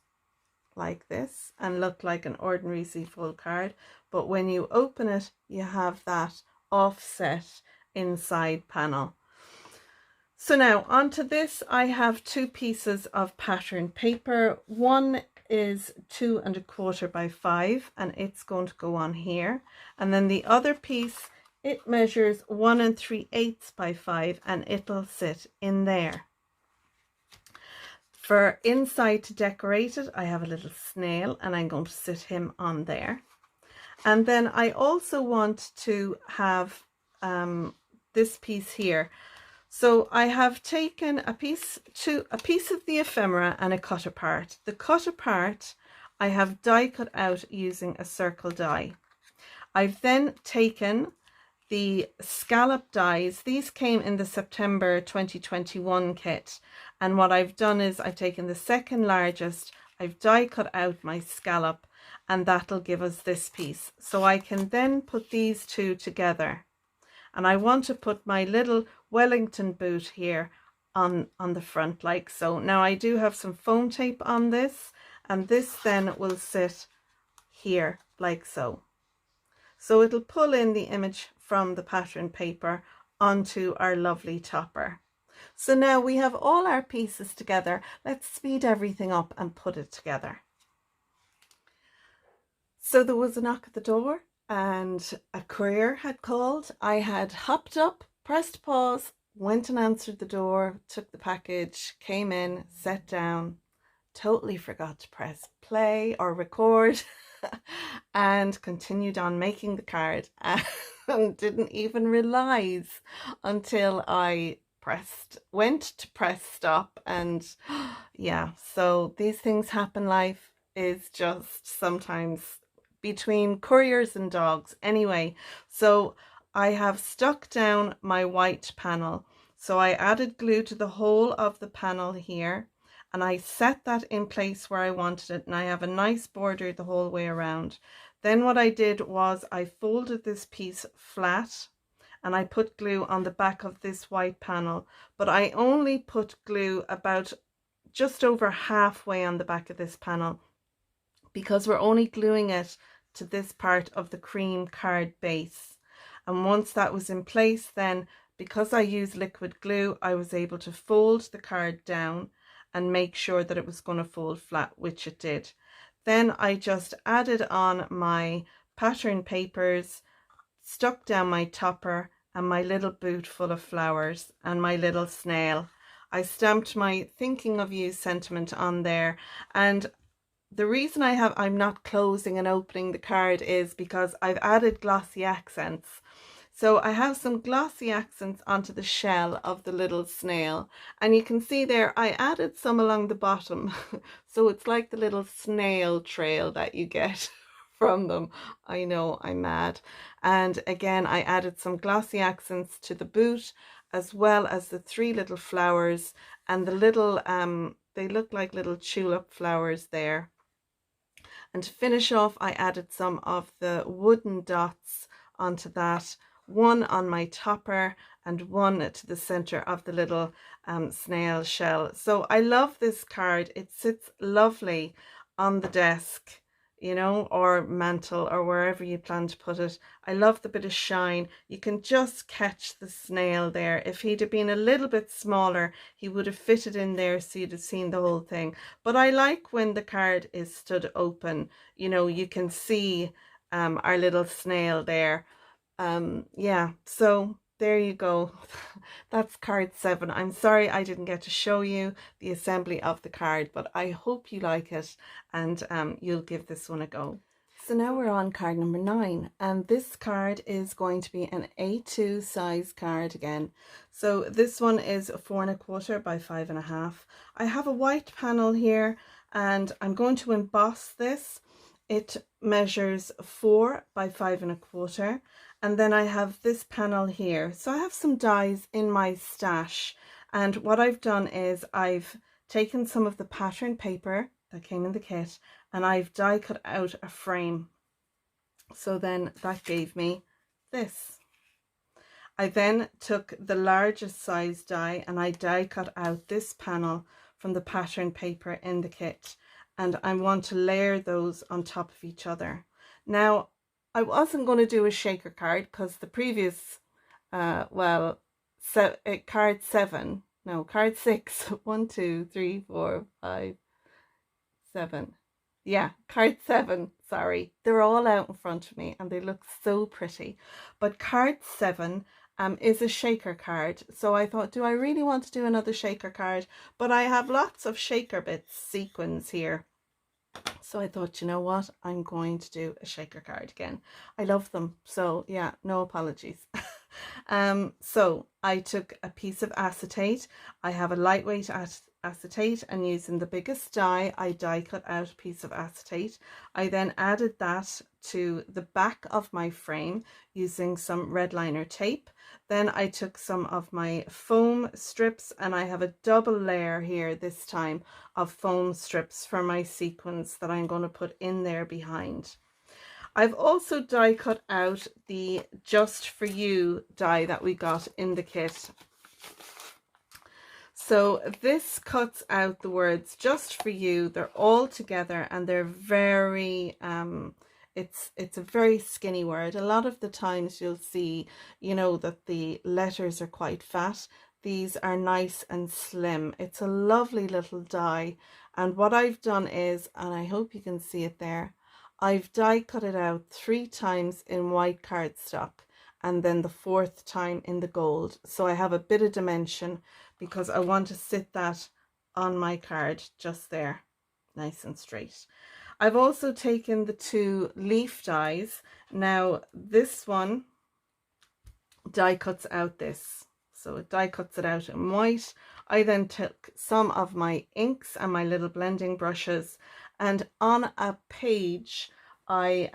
like this and look like an ordinary Z-fold card, but when you open it, you have that offset inside panel. So now onto this, I have 2 pieces of pattern paper. One is 2 1/4 by 5, and it's going to go on here. And then the other piece, it measures 1 3/8 by 5, and it'll sit in there. For inside to decorate it, I have a little snail, and I'm going to sit him on there. And then I also want to have this piece here. So I have taken a piece of the ephemera and a cut apart. The cut apart I have die cut out using a circle die. I've then taken the scallop dies. These came in the September 2021 kit, and what I've done is I've taken the second largest, I've die cut out my scallop, and that'll give us this piece. So I can then put these 2 together, and I want to put my little Wellington boot here on the front like so. Now I do have some foam tape on this, and this then will sit here like so. So it'll pull in the image from the pattern paper onto our lovely topper. So now we have all our pieces together. Let's speed everything up and put it together. So there was a knock at the door and a courier had called. I had hopped up, pressed pause, went and answered the door, took the package, came in, sat down, totally forgot to press play or record and continued on making the card and didn't even realize until I went to press stop. And yeah, so these things happen. Life is just sometimes between couriers and dogs. Anyway, so I have stuck down my white panel. So I added glue to the whole of the panel here, and I set that in place where I wanted it, and I have a nice border the whole way around. Then what I did was I folded this piece flat and I put glue on the back of this white panel, but I only put glue about just over halfway on the back of this panel because we're only gluing it to this part of the cream card base. And once that was in place, then because I used liquid glue, I was able to fold the card down and make sure that it was going to fold flat, which it did. Then I just added on my pattern papers, stuck down my topper and my little boot full of flowers and my little snail. I stamped my thinking of you sentiment on there, and the reason I'm not closing and opening the card is because I've added glossy accents. So I have some glossy accents onto the shell of the little snail, and you can see there I added some along the bottom. So it's like the little snail trail that you get from them. I know, I'm mad. And again, I added some glossy accents to the boot, as well as the three little flowers and the little they look like little tulip flowers there. And to finish off, I added some of the wooden dots onto that, one on my topper and one to the center of the little snail shell. So I love this card. It sits lovely on the desk, you know, or mantle, or wherever you plan to put it. I love the bit of shine. You can just catch the snail there. If he'd have been a little bit smaller, he would have fitted in there, so you'd have seen the whole thing. But I like when the card is stood open, you know, you can see our little snail there. Yeah, so there you go. That's card 7. I'm sorry I didn't get to show you the assembly of the card, but I hope you like it and you'll give this one a go. So now we're on card number 9, and this card is going to be an A2 size card again. So this one is 4 1/4 by 5 1/2. I have a white panel here and I'm going to emboss this. It measures 4 by 5 1/4. And then I have this panel here. So I have some dies in my stash, and what I've done is I've taken some of the pattern paper that came in the kit and I've die cut out a frame. So then that gave me this. I then took the largest size die and I die cut out this panel from the pattern paper in the kit, and I want to layer those on top of each other. Now, I wasn't going to do a shaker card because the previous, card 7, no, card 6, 1, 2, 3, 4, 5, 7. Yeah, card 7, sorry. They're all out in front of me and they look so pretty. But card 7 is a shaker card. So I thought, do I really want to do another shaker card? But I have lots of shaker bits, sequins here. So I thought, you know what, I'm going to do a shaker card again. I love them. So yeah, no apologies. So I took a piece of acetate. I have a lightweight acetate, and using the biggest die, I die cut out a piece of acetate. I then added that to the back of my frame using some red liner tape. Then I took some of my foam strips, and I have a double layer here this time of foam strips for my sequins that I'm going to put in there behind. I've also die cut out the Just For You die that we got in the kit. So this cuts out the words Just For You. They're all together and they're very, it's a very skinny word. A lot of the times you'll see, you know, that the letters are quite fat. These are nice and slim. It's a lovely little die. And what I've done is, and I hope you can see it there, I've die cut it out 3 times in white cardstock and then the 4th time in the gold. So I have a bit of dimension because I want to sit that on my card just there, nice and straight. I've also taken the 2 leaf dies. Now this one die cuts out this, so it die cuts it out in white. I then took some of my inks and my little blending brushes, and on a page I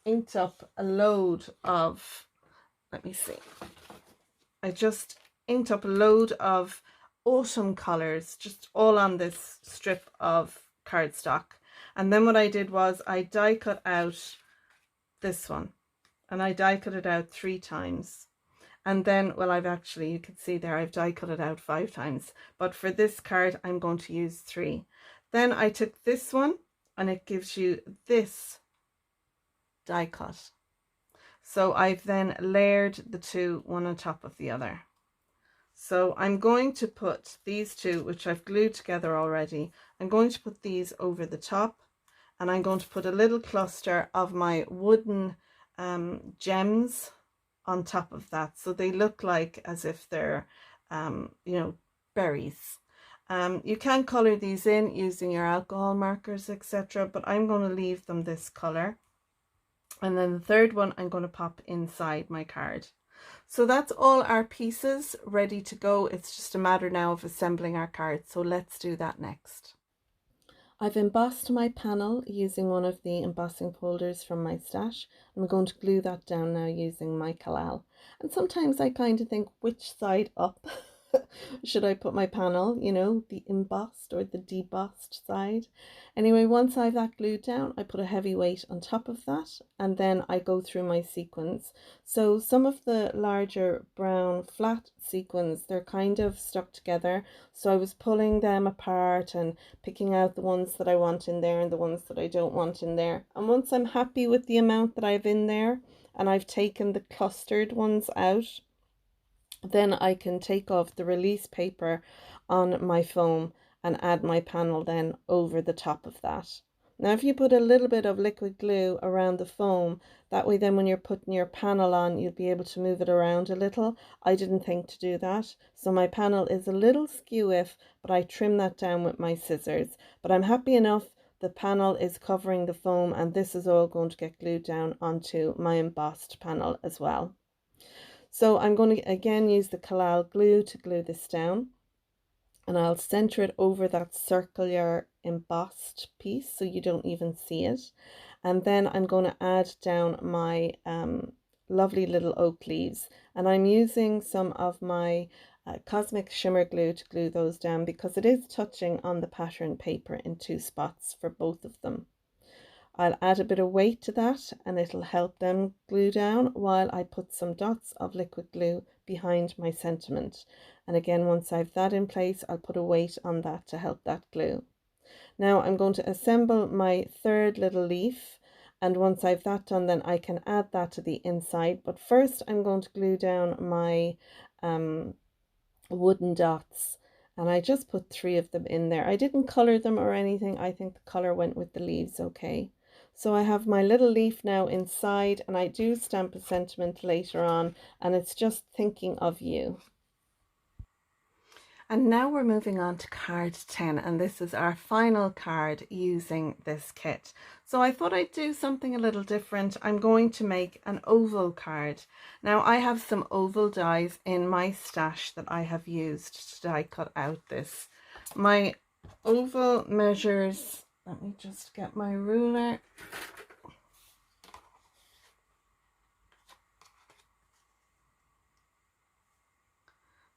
inked up a load of, let me see, I just inked up a load of autumn colors just all on this strip of cardstock. And then what I did was I die cut out this one, and I die cut it out 3 times. And then, well, I've actually, you can see there, I've die cut it out 5 times, but for this card I'm going to use 3. Then I took this one and it gives you this die cut. So I've then layered the 2 one on top of the other. So I'm going to put these 2, which I've glued together already, I'm going to put these over the top, and I'm going to put a little cluster of my wooden gems on top of that, so they look like as if they're you know, berries. You can color these in using your alcohol markers, etc., but I'm going to leave them this color. And then the 3rd one I'm going to pop inside my card. So that's all our pieces ready to go. It's just a matter now of assembling our card, so let's do that next. I've embossed my panel using one of the embossing folders from my stash. I'm going to glue that down now using my collal. And sometimes I kind of think, which side up should I put my panel, you know, the embossed or the debossed side? Anyway, once I've that glued down, I put a heavy weight on top of that, and then I go through my sequins. So some of the larger brown flat sequins, they're kind of stuck together, so I was pulling them apart and picking out the ones that I want in there and the ones that I don't want in there. And once I'm happy with the amount that I've in there and I've taken the clustered ones out, then I can take off the release paper on my foam and add my panel then over the top of that. Now if you put a little bit of liquid glue around the foam, that way then when you're putting your panel on, you'll be able to move it around a little. I didn't think to do that, so my panel is a little skew-if, but I trim that down with my scissors. But I'm happy enough the panel is covering the foam, and this is all going to get glued down onto my embossed panel as well. So I'm going to again use the collal glue to glue this down, and I'll center it over that circular embossed piece so you don't even see it. And then I'm going to add down my lovely little oak leaves, and I'm using some of my Cosmic Shimmer glue to glue those down because it is touching on the pattern paper in 2 spots for both of them. I'll add a bit of weight to that and it'll help them glue down while I put some dots of liquid glue behind my sentiment. And again, once I've that in place, I'll put a weight on that to help that glue. Now I'm going to assemble my 3rd little leaf, and once I've that done, then I can add that to the inside. But first I'm going to glue down my wooden dots, and I just put 3 of them in there. I didn't color them or anything. I think the color went with the leaves okay. So I have my little leaf now inside, and I do stamp a sentiment later on, and it's just thinking of you. And now we're moving on to card 10, and this is our final card using this kit. So I thought I'd do something a little different. I'm going to make an oval card. Now I have some oval dies in my stash that I have used to die cut out this. My oval measures, let me just get my ruler.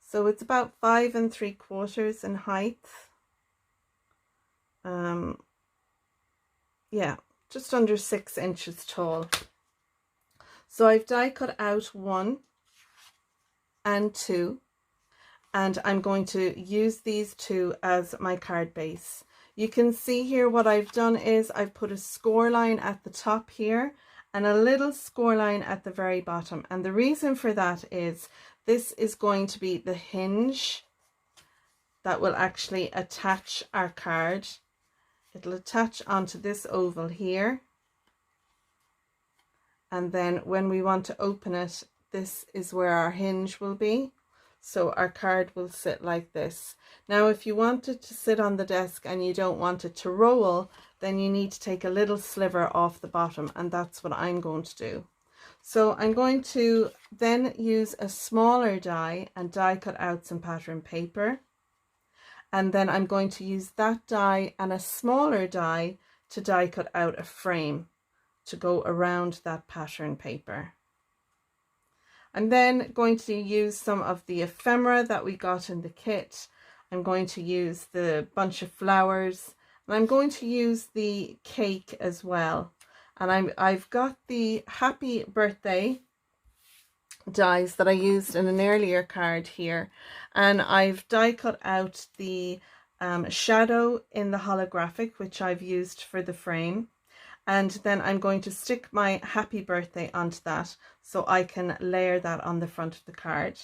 So it's about 5 3/4 in height. Yeah, just under 6 inches tall. So I've die cut out 1 and 2, and I'm going to use these 2 as my card base. You can see here what I've done is I've put a score line at the top here, and a little score line at the very bottom. And the reason for that is this is going to be the hinge that will actually attach our card. It'll attach onto this oval here. And then when we want to open it, this is where our hinge will be. So our card will sit like this. Now, if you want it to sit on the desk and you don't want it to roll, then you need to take a little sliver off the bottom, and that's what I'm going to do. So I'm going to then use a smaller die and die cut out some pattern paper. And then I'm going to use that die and a smaller die to die cut out a frame to go around that pattern paper. I'm then going to use some of the ephemera that we got in the kit. I'm going to use the bunch of flowers, and I'm going to use the cake as well. And I've got the happy birthday dies that I used in an earlier card here, and I've die cut out the shadow in the holographic, which I've used for the frame. And then I'm going to stick my happy birthday onto that so I can layer that on the front of the card.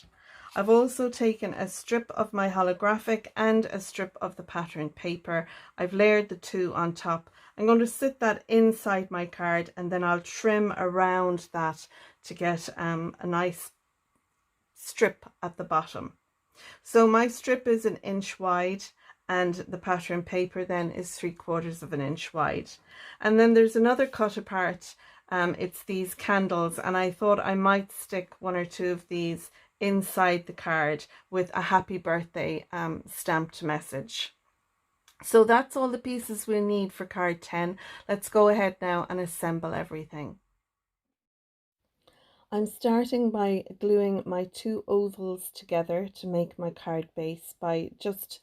I've also taken a strip of my holographic and a strip of the pattern paper. I've layered the two on top. I'm going to sit that inside my card, and then I'll trim around that to get a nice strip at the bottom. So my strip is 1 inch wide, and the pattern paper then is 3/4 of an inch wide. And then there's another cut apart. It's these candles, and I thought I might stick 1 or 2 of these inside the card with a happy birthday stamped message. So that's all the pieces we need for card 10. Let's go ahead now and assemble everything. I'm starting by gluing my 2 ovals together to make my card base by just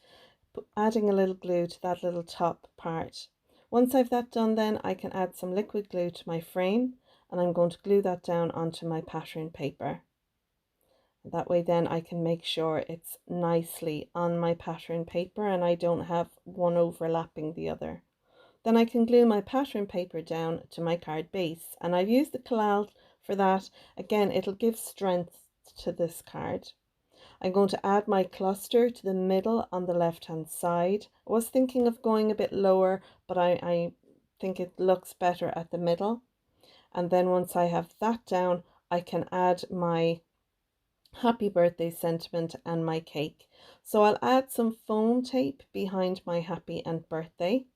adding a little glue to that little top part. Once I've that done, then I can add some liquid glue to my frame, and I'm going to glue that down onto my pattern paper. That way then I can make sure it's nicely on my pattern paper and I don't have one overlapping the other. Then I can glue my pattern paper down to my card base, and I've used the collal for that. Again, it'll give strength to this card. I'm going to add my cluster to the middle on the left hand side. I was thinking of going a bit lower, but I think it looks better at the middle. And then once I have that down, I can add my happy birthday sentiment and my cake. So I'll add some foam tape behind my happy and birthday.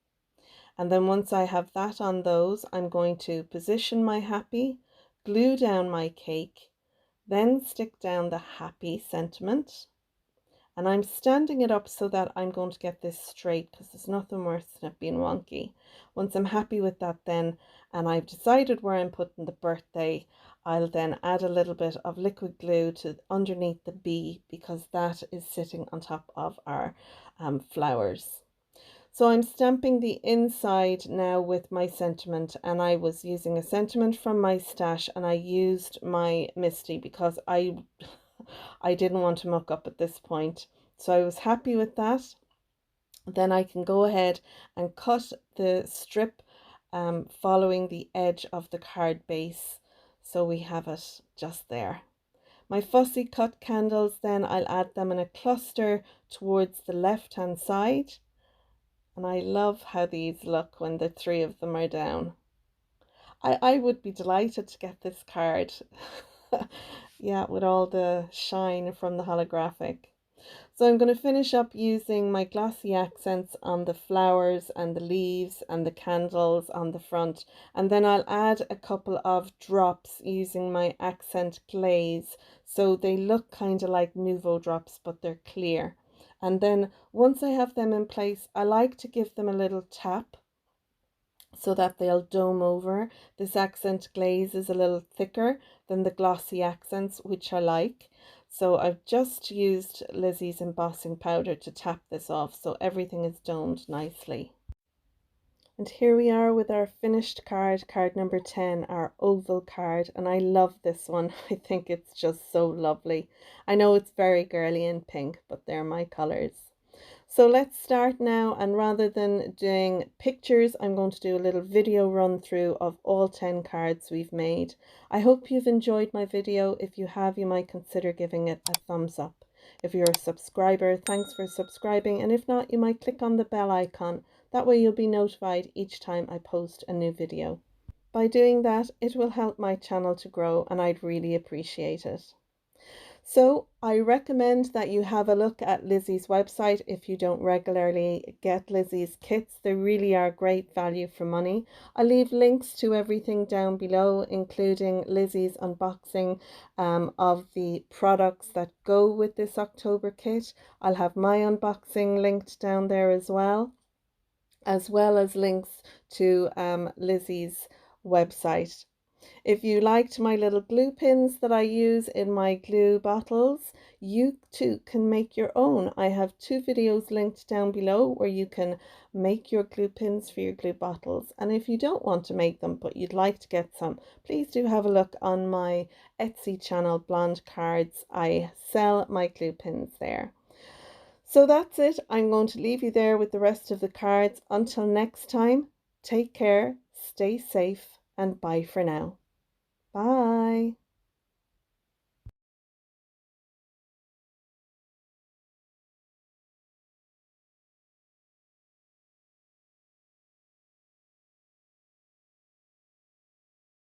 And then once I have that on those, I'm going to position my happy, glue down my cake, then stick down the happy sentiment, and I'm standing it up so that I'm going to get this straight, because there's nothing worse than it being wonky. Once I'm happy with that then, and I've decided where I'm putting the birthday, I'll then add a little bit of liquid glue to underneath the B, because that is sitting on top of our flowers. So I'm stamping the inside now with my sentiment, and I was using a sentiment from my stash, and I used my Misty because I didn't want to muck up at this point. So I was happy with that. Then I can go ahead and cut the strip following the edge of the card base. So we have it just there. My fussy cut candles, then I'll add them in a cluster towards the left hand side. And I love how these look when the 3 of them are down. I would be delighted to get this card. Yeah, with all the shine from the holographic. So I'm going to finish up using my glossy accents on the flowers and the leaves and the candles on the front. And then I'll add a couple of drops using my accent glaze. So they look kind of like Nouveau drops, but they're clear. And then once I have them in place, I like to give them a little tap so that they'll dome over. This accent glaze is a little thicker than the glossy accents, which I like. So I've just used Lizi's embossing powder to tap this off so everything is domed nicely. And here we are with our finished card, card number 10, our oval card. And I love this one. I think it's just so lovely. I know it's very girly and pink, but they're my colors. So let's start now, and rather than doing pictures, I'm going to do a little video run through of all 10 cards we've made. I hope you've enjoyed my video. If you have, you might consider giving it a thumbs up. If you're a subscriber, thanks for subscribing, and if not, you might click on the bell icon. That way you'll be notified each time I post a new video. By doing that, it will help my channel to grow, and I'd really appreciate it. So I recommend that you have a look at Lizi's website if you don't regularly get Lizi's kits. They really are great value for money. I'll leave links to everything down below, including Lizi's unboxing of the products that go with this October kit. I'll have my unboxing linked down there as well as links to Lizi's website. If you liked my little glue pins that I use in my glue bottles, you too can make your own. I have 2 videos linked down below where you can make your glue pins for your glue bottles. And if you don't want to make them but you'd like to get some, please do have a look on my Etsy channel, Blondecards. I sell my glue pins there. So that's it. I'm going to leave you there with the rest of the cards. Until next time, take care, stay safe, and bye for now.